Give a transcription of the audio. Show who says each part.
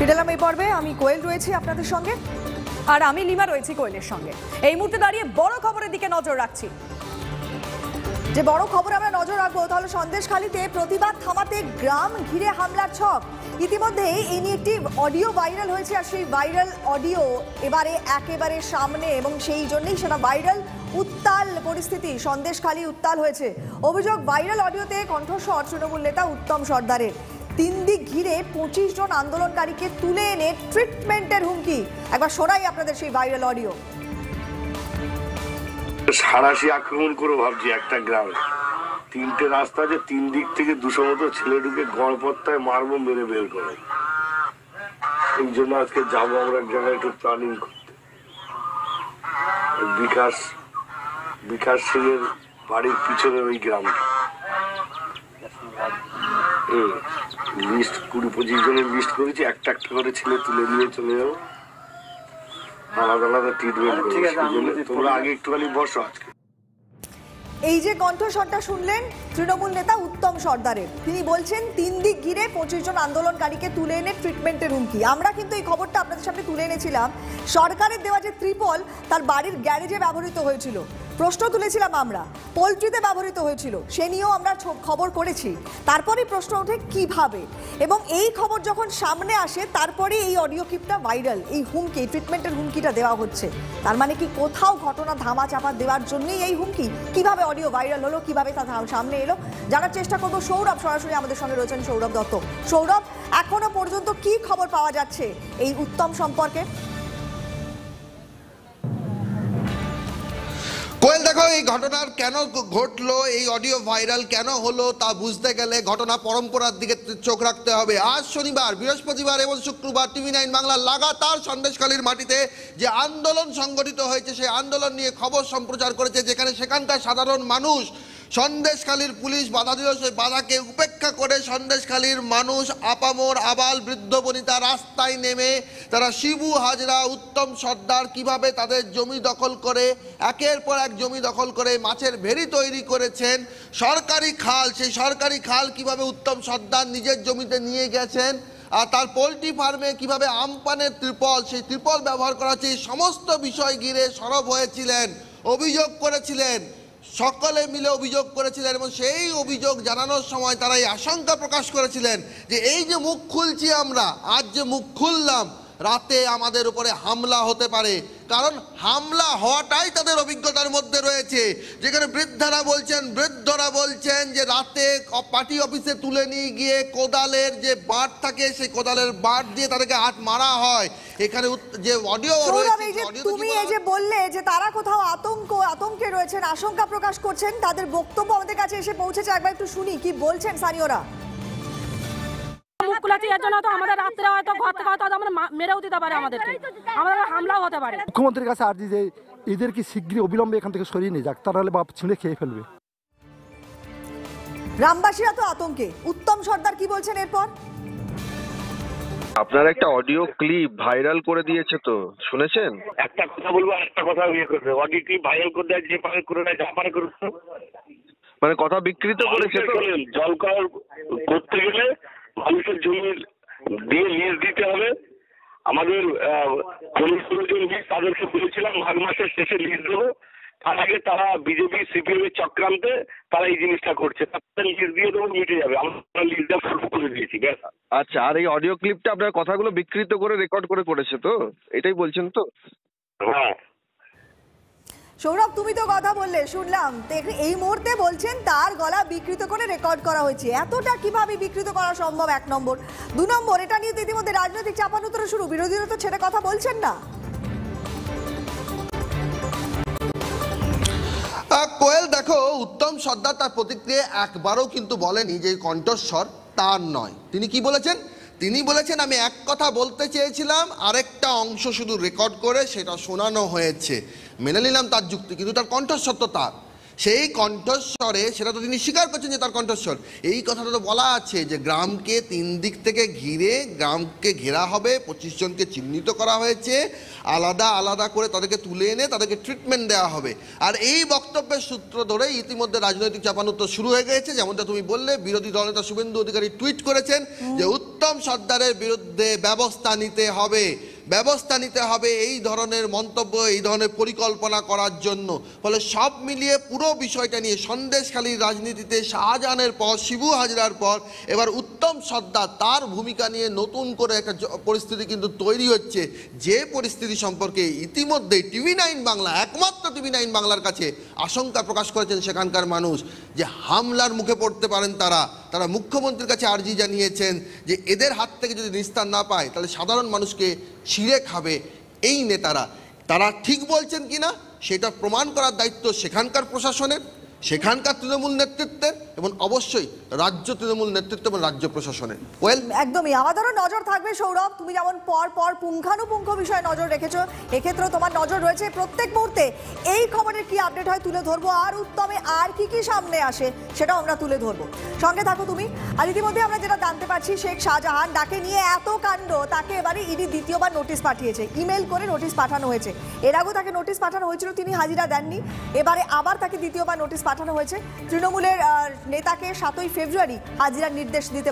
Speaker 1: ফিরে এলাম এই পর্বে। আমি কোয়েল রয়েছি আপনাদের সঙ্গে, আর আমি লিমা রয়েছি কোয়েলের সঙ্গে। এই মুহূর্তে দাঁড়িয়ে বড় খবরের দিকে নজর রাখছি। যে বড় খবর আমরা নজর রাখবো তাহলে সন্দেশখালীতে প্রতিবাদ থামাতে গ্রাম ঘিরে হামলার ছক। ইতিমধ্যে এই নিয়ে একটি অডিও ভাইরাল হয়েছে, আর সেই ভাইরাল অডিও এবারে একেবারে সামনে, এবং সেই জন্যই সেটা ভাইরাল। উত্তাল পরিস্থিতি, সন্দেশখালী উত্তাল হয়েছে। অভিযোগ, ভাইরাল অডিওতে কণ্ঠস্বর তৃণমূল নেতা উত্তম সর্দারের। 3 দিক ঘিরে 25 জন আন্দোলনকারীকে তুলে এনে ট্রিটমেন্টের হুমকি। একবার শোনাই আপনাদের সেই ভাইরাল অডিও।
Speaker 2: সারাশি আক্রমণ করে ভাবছি একটা গ্রামে 3টে রাস্তা আছে, 3 দিক থেকে 200 মতো ছেলে ঢুকে গড়পত্তায় মারবো, মেরে বের করে। এই জন্য আজকে যাবো আমরা এক জায়গায় একটু প্ল্যানিং করতে। বিকাশ সিং এর বাড়ির পিছনে ওই গ্রামটা লিস্ট 20-25 জনের লিস্ট করেছি। একটা একটা করে ছেলে তুলে নিয়ে চলে যাবো, আলাদা আলাদা ট্রিটমেন্ট করবো। তোমরা আগে একটুখানি বসো। আজকে
Speaker 1: এই যে কণ্ঠস্বরটা শুনলেন তৃণমূল নেতা উত্তম সর্দারের, তিনি বলছেন 3 দিক ঘিরে 25 জন আন্দোলনকারীকে তুলে এনে ট্রিটমেন্টের হুমকি। আমরা কিন্তু এই খবরটা আপনাদের সামনে তুলে এনেছিলাম। সরকারের দেওয়া যে ত্রিপল তার বাড়ির গ্যারেজে ব্যবহৃত হয়েছিল, প্রশ্ন তুলেছিলাম আমরা। পোলট্রিতে ব্যবহৃত হয়েছিল, সে নিয়েও আমরা খবর করেছি। তারপরেই প্রশ্ন ওঠে কিভাবে, এবং এই খবর যখন সামনে আসে তারপরে এই অডিও ক্লিপটা ভাইরাল। এই হুমকি, ট্রিটমেন্টের হুমকিটা দেওয়া হচ্ছে, তার মানে কি কোথাও ঘটনা ধামা চাপা দেওয়ার জন্যই এই হুমকি? কিভাবে অডিও ভাইরাল হলো, কিভাবে তা সামনে এলো, জানার চেষ্টা করবো। সৌরভ সরাসরি আমাদের সঙ্গে রয়েছেন, সৌরভ দত্ত। সৌরভ, এখনো পর্যন্ত কি খবর পাওয়া যাচ্ছে এই উত্তম সম্পর্কে?
Speaker 3: কোয়েল, দেখো এই ঘটনার কেন ঘটলো, এই অডিও ভাইরাল কেন হলো তা বুঝতে গেলে ঘটনা পরম্পরার দিকে চোখ রাখতে হবে। আজ শনিবার, বৃহস্পতিবার এবং শুক্রবার TV9 বাংলা লাগাতার সন্দেশখালীর মাটিতে যে আন্দোলন সংগঠিত হয়েছে সেই আন্দোলন নিয়ে খবর সম্প্রচার করেছে, যেখানে সেখানকার সাধারণ মানুষ, সন্দেশখালীর পুলিশ বাধা দিল, সেই বাধাকে উপেক্ষা করে সন্দেশখালীর মানুষ, আপামর আবাল বৃদ্ধ বনিতা রাস্তায় নেমে তারা শিবু হাজরা, উত্তম সর্দার কিভাবে তাদের জমি দখল করে, একের পর এক জমি দখল করে মাছের ভেড়ি তৈরি করেছেন, সরকারি খাল, সেই সরকারি খাল কিভাবে উত্তম সর্দার নিজের জমিতে নিয়ে গেছেন, আর তার পোলট্রি ফার্মে কিভাবে আমপানের ত্রিপল, সেই ত্রিপল ব্যবহার করা হচ্ছে, এই সমস্ত বিষয় ঘিরে সরব হয়েছিলেন, অভিযোগ করেছিলেন, সকলে মিলে অভিযোগ করেছিলেন। এবং সেই অভিযোগ জানানোর সময় তারা এই আশঙ্কা প্রকাশ করেছিলেন যে এই যে মুখ খুলছি আমরা, আজ যে মুখ খুললাম, রাতে আমাদের উপরে হামলা হতে পারে। কারণ হামলা হওয়াটাই তাদের অভিজ্ঞতার মধ্যে রয়েছে, যেখানে বৃদ্ধরা বলছেন যে রাতে পার্টি অফিসে তুলে নিয়ে গিয়ে কোদালের যে বাট থাকে সেই কোদালের বাট দিয়ে তাদেরকে হাত মারা হয়। এখানে যে অডিও রয়েছে,
Speaker 1: তুমি এই যে বললে যে তারা কোথাও আতঙ্কে রয়েছেন, আশঙ্কা প্রকাশ করছেন, তাদের বক্তব্য আমাদের কাছে এসে পৌঁছেছে। একবার একটু শুনি কি বলছেন স্থানীয়রা।
Speaker 4: মুখ্যমন্ত্রীর কাছে আর্জি যে এদের কি শীঘ্রই অবিলম্বে এখান থেকে সরিয়ে নিয়ে যাক, তারা হলে বাপ ছিঁড়ে খেয়ে ফেলবে।
Speaker 1: গ্রামবাসীরা তো আতঙ্কে। উত্তম সর্দার কি বলছেন এরপর?
Speaker 5: আপনার একটা অডিও ক্লিপ ভাইরাল করে দিয়েছে, তো শুনেছেন?
Speaker 2: একটা কথা বলবো, একটা কথা করবে, অডিও ক্লিপ ভাইরাল করে দেয়, যে পারে করে দেয়, যা পারে করুন।
Speaker 5: মানে কথা বিকৃত করেছে তো।
Speaker 2: জল করতে গেলে মানুষের জমি দিয়ে লিজ দিতে হবে। আমাদের 15 জন লিজ তাদেরকে বলেছিলাম মাঘ মাসের শেষে লিজ দেবো। তার আগে তারা বিজেপি CPM এর চক্রান্তে তারা এই জিনিসটা করছে। তাদের লিজ দিয়ে দেবো, মিটে যাবে। আমরা লিজ দেওয়া শুরু করে দিয়েছি।
Speaker 5: আচ্ছা, আর এই অডিও ক্লিপটা আপনার কথাগুলো বিকৃত করে রেকর্ড করে করেছে তো, এটাই বলছেন তো?
Speaker 2: হ্যাঁ।
Speaker 1: সৌরভ, তুমি তো কথা বললে, শুনলাম। এই মুহূর্তে বলছেন তার গলা বিকৃত করে রেকর্ড করা হয়েছে। এতটা কিভাবে বিকৃত করা সম্ভব? 1 নম্বর। 2 নম্বর, এটা নিয়ে তো ইতিমধ্যে রাজনৈতিক চাপানুতর শুরু। বিরোধীরা তো ছেড়ে কথা বলছেন না।
Speaker 3: কোয়েল, দেখো উত্তম সর্দার তার প্রতিক্রিয়া একবারও কিন্তু বলেনি যে কণ্ঠস্বর তার নয়। তিনি কি বলেছেন? তিনি বলেছেন আমি এক কথা বলতে চেয়েছিলাম, আরেকটা অংশ শুধু রেকর্ড করে সেটা শোনানো হয়েছে। মেনে নিলাম তার যুক্তি, কিন্তু তার কণ্ঠস্বর তো তার। সেই কণ্ঠস্বরে সেটা তো তিনি স্বীকার করছেন যে তার কণ্ঠস্বর, এই কথাটা তো বলা আছে যে গ্রামকে 3 দিক থেকে ঘিরে গ্রামকে ঘেরা হবে, 25 জনকে চিহ্নিত করা হয়েছে, আলাদা আলাদা করে তাদেরকে তুলে এনে তাদেরকে ট্রিটমেন্ট দেওয়া হবে। আর এই বক্তব্যের সূত্র ধরে ইতিমধ্যে রাজনৈতিক চাপানুত্তর শুরু হয়ে গেছে। যেমনটা তুমি বললে, বিরোধী দলনেতা শুভেন্দু অধিকারী টুইট করেছেন যে উত্তম সর্দারের বিরুদ্ধে ব্যবস্থা নিতে হবে, ব্যবস্থা নিতে হবে এই ধরনের মন্তব্য, এই ধরনের পরিকল্পনা করার জন্য। ফলে সব মিলিয়ে পুরো বিষয়টা নিয়ে সন্দেশখালীর রাজনীতিতে শাহজাহানের পর, শিবু হাজরার পর এবার উত্তম সর্দার, তার ভূমিকা নিয়ে নতুন করে একটা পরিস্থিতি কিন্তু তৈরি হচ্ছে, যে পরিস্থিতি সম্পর্কে ইতিমধ্যেই TV9 বাংলা, একমাত্র TV9 বাংলার কাছে আশঙ্কা প্রকাশ করেছেন সেখানকার মানুষ যে হামলার মুখে পড়তে পারেন তারা। তারা মুখ্যমন্ত্রীর কাছে আর্জি জানিয়েছেন যে এদের হাত থেকে যদি নিস্তার না পায় তাহলে সাধারণ মানুষকে ছিঁড়ে খাবে এই নেতারা। তারা ঠিক বলছেন কিনা সেটা প্রমাণ করার দায়িত্ব সেখানকার প্রশাসনের, সেখানকার তৃণমূল নেতৃত্বের এবং অবশ্যই রাজ্য তৃণমূল নেতৃত্ব এবং রাজ্য প্রশাসনের।
Speaker 1: একদমই আমাদেরও নজর থাকবে সৌরভ। তুমি যেমন পর পুঙ্খানুপুঙ্খ বিষয়ে নজর রেখেছো, এক্ষেত্রেও তোমার নজর রয়েছে। প্রত্যেক মুহূর্তে এই খবরের কি আপডেট হয় তুলে ধরবো, আর উত্তমে আর কি কি সামনে আসে সেটাও আমরা তুলে ধরবো। সঙ্গে থাকো তুমি। আর ইতিমধ্যে আমরা যেটা জানতে পারছি, শেখ শাহজাহান ডাকে নিয়ে এত কাণ্ড, তাকে এবারে ইডি দ্বিতীয়বার নোটিশ পাঠিয়েছে, ইমেল করে নোটিশ পাঠানো হয়েছে। এর আগেও তাকে নোটিশ পাঠানো হয়েছিল, তিনি হাজিরা দেননি। এবারে আবার তাকে দ্বিতীয়বার নোটিশ পাঠানো হয়েছে। তৃণমূলের নেতাকে 7ই ফেব্রুয়ারি হাজিরার নির্দেশ দিতে